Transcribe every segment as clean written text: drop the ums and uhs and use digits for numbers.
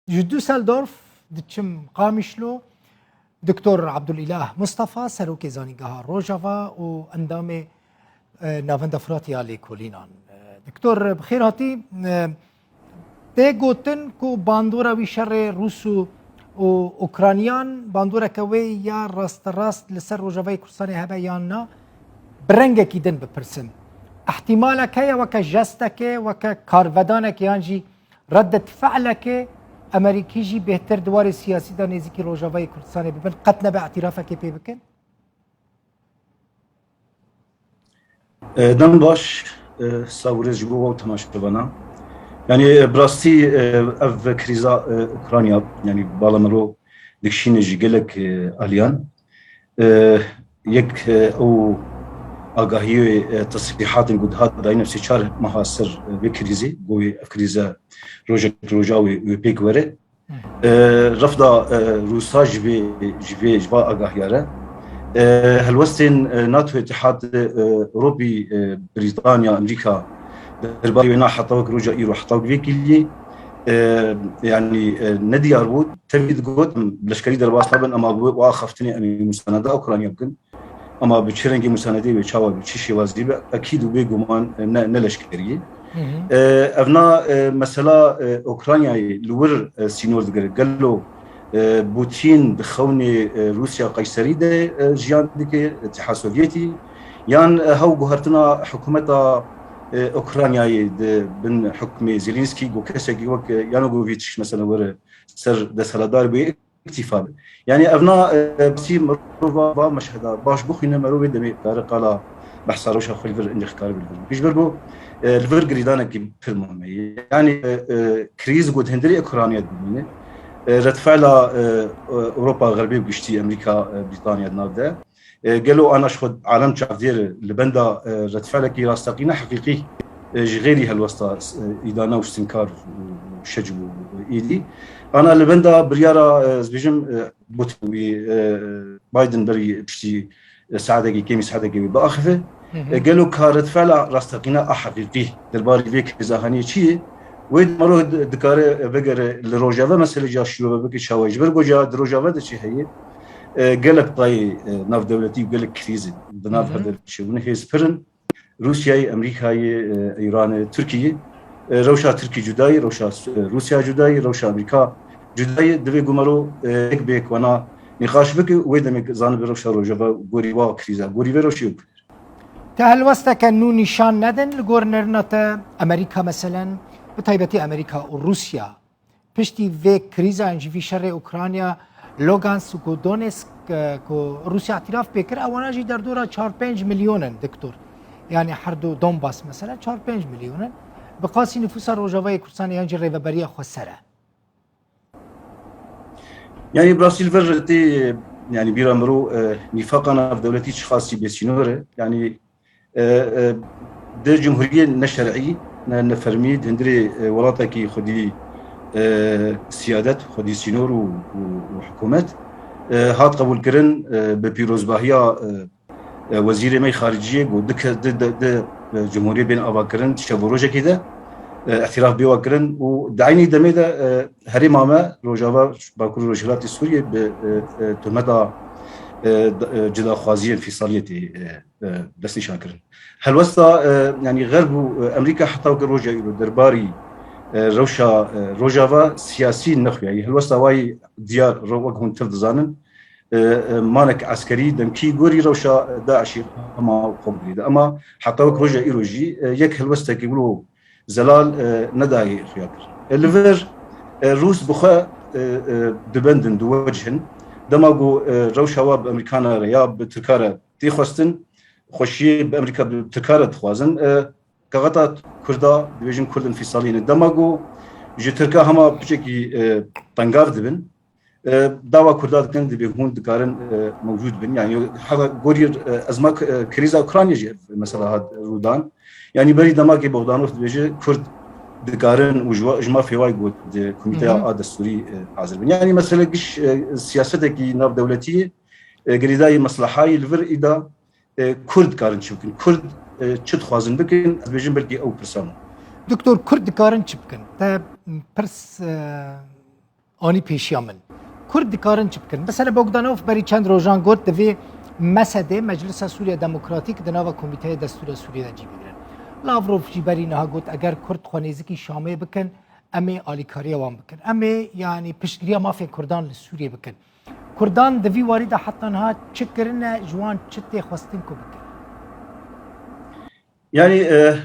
ji Düsseldorf diçim Qamişlo Dr. Abdülilah Mustafa serokê zanîngeha Rojava û endamê navenda Firatiya Lêkolînan. Dr. bi xêr hatî. Tê gotin ku bandora wî şerê Rûs û Ukraynan bandoreke wê ya rasterast li ser Rojavayê Kurdistanê hebe yan na bi rengekî din bipirsin. Ehtimalek heye weke jestekê weke karvedanekê yan jî reddet feelekê Emerîkî jî bêhtir di warê siyasî da nêzîkî Rojavayê Kurdistanê bibin qet nebe etirafekê pê bikin? Dem baş sawirêz ji bo temaşevanan. Yani brastî ev krîza Ukrayna yani balamiro dikişîne jî gelek aliyan yek ew agahiyê tasrîhatên gudihat dayîne sê çar meha ser vê krîzê bo ev krîza roja wê pêk were rafda Rûsa ji vê agahiya re helwestên NATO İtihad Ewropî Britanya Amerîka درباري ونا حطوك رجع يروح حطوك فيكلي يعني ندي أربود تبيد قوت بلشكري درباس طبعا أما وآخفتني أمي مساندة أوكرانيا يمكن أما بتشرنجي مساندة بتشاور بتشيشي وازديبة أكيد وبيجومان نلشكري أبنا مثلا أوكرانيا لور سينور دقر قال له بوتين بخوني روسيا قيصري ده جيان ديك الاتحاد السوفيتي يان هاو جهرتنا حكومتها اوكرانيا بن حكم زيلينسكي وكسكي وك يانوغوفيتش مثلا ور سر دسالدار باكتفاء يعني ابنا بسي مروفا مشهدا باش بوخينا مروي دمي قال بحث روش خلفر انخكار بالفيلم بيش بربو الفر جريدانا كي فيلم يعني كريز قد هندري اوكرانيا دمينه رتفعل اوروبا غربيه بقشتي امريكا بريطانيا نافده قالوا انا شخد عالم تعذير لبندا رتفعلك راستقينا حقيقي غيري هالوسطى ايدانا واستنكار وشجو ايدي انا لبندا بريارا زبيجم بوتوي بايدن بري بشتي سعادة كيمي سعادة باخفه قالوا كرتفعل راستقينا حقيقي درباري فيك زاهاني شي ويد مرو دكار بقر لروجافا مثلا جاشيو بك شواج برجو جا دروجافا دشي هي قالك طاي ناف دولتي وقالك كريزي بناف هذا الشيء ونهي سبرن روسيا امريكا ايران تركيا روشا تركي جداي روشا روسيا جداي روشا امريكا جداي دبي قمرو هيك بيك وانا نقاش بك ويدمك زان بروشا روجا غوري وا كريزا غوري بروشيو تهل وستك انه نشان ندن لغورنرنات امريكا مثلا بتايبتي امريكا وروسيا پشتی في كريزا انجي في شر اوكرانيا لوغانس و دونسک کو روسیا اعتراف بکر اوانا جی در دورا 4-5 میلیونن دکتور یعنی هر دو دونباس مثلا 4-5 میلیونن بقاسی نفوس روجاوای کردستان یعنی ریوبری خسره يعني برازيل فرتي يعني بيرامرو نفاقنا في دولتي خاصي بسينوره يعني ده جمهوريه نشرعي نفرميد هندري ولاتكي خدي سيادات خدي سينور وحكومات هات قبول كرن ببيروزباهيا وزير مي خارجيه ودك د جمهوريه بين اباكرن شبروجه كده اعتراف بيوكرن ودعيني دميدا هري ماما روجافا باكور روجلات سوريا بتهمتا جدا خوازيه انفصاليتي دستي شاكرن هل وسط يعني غرب امريكا حتى روجا درباري روجافا سياسي نخوي يعني هلوستا واي ديار روغون تفضزانن مانك عسكري دمكي غوري روشا داعشي اما قبري اما حتى روجا ايروجي يك هلوستا كيقولوا زلال نداي خياكر الليفر روس بخا دبندن دوجهن دماغو روشا واب امريكانا رياب تركاره تي خوستن خوشي بامريكا بتركاره تخوازن كغطات كردا ديفيجن كرد انفصاليين دماغو جي تركا هما بشكي طنقاف دبن داوا كردات كان دبيهون دكارن موجود بن يعني هذا غورير ازما كريزا اوكرانيا جي مثلا هاد رودان يعني بري دماغي بوغدانوف دبيجي كرد دكارن وجما في واي قوت كوميتي عاد السوري حاضر بن يعني مثلا قش سياستك ناف دولتيه قريداي مصلحاي الفر اذا كرد كارن يمكن كرد چت خوازن بکن بجن بلکی او پرسانو دکتور کرد کارن چی بکن تا پرس آنی پیشیا من کرد دکارن چی بکن مثلا بوگدانوف بری چند روزان گفت دوی مسده مجلس سوریه دموکراتیک دناوا کمیته دستور سوریه جی بگیرن لاوروف جی بری نها گفت اگر کرد خوانیزکی شامه بکن امی آلیکاری وان بکن امی یعنی پشتگیری مافیا کردان لسوریه بکن کردان دوی وارد حتی نها چه کرنه جوان چه خواستن کو بکن يعني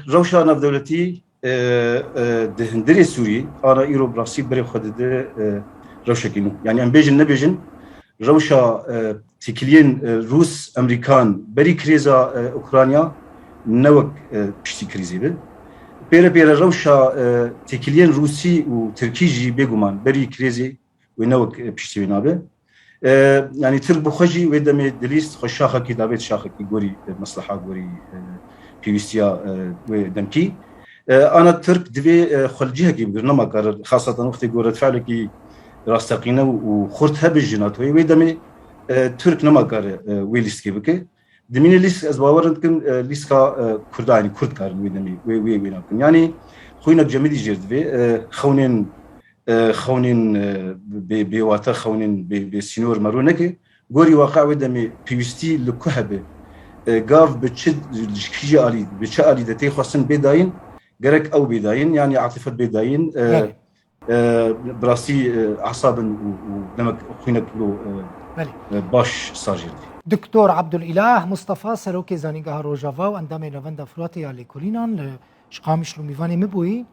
روشا ناف دولتي دهندري سوري انا ايرو براسي بري خدد روشا كينو يعني ام بيجن نبيجن روشا تكلين روس امريكان بري كريزا اوكرانيا نوك بشتي كريزي بي بيرا روشا تكلين روسي وتركيجي بيغومان بري كريزي ونوك بشتي بينابي يعني ترك بخجي ودمي دليست خشاخه كي دابت شاخه كي غوري مصلحه غوري بيوستيا ودمكي انا ترك دبي خلجيها كي برنامج قرر خاصه وقت غورت فعلكي راستقينا وخرتها بالجنات ودمي ترك نما قرر ويليست كي بك دمين ليس از باورنكم ليسكا كرداني كرد قرن ودمي وينكم يعني خوينا جميل جرد بي خونين بواتا خونين بسينور مرونكي غوري واقع ودمي بيوستي لكهبه قاف بتشد الشيء علي بتشد علي دتي خاصن بداين جرك او بداين يعني عاطفه بداين براسي اعصابا ولما خوينا كلو باش ساجر دكتور عبد الاله مصطفى سروكي زانيغا روجافا واندام نوفندا فراتي على كولينان شقامش لو ميفاني مبوي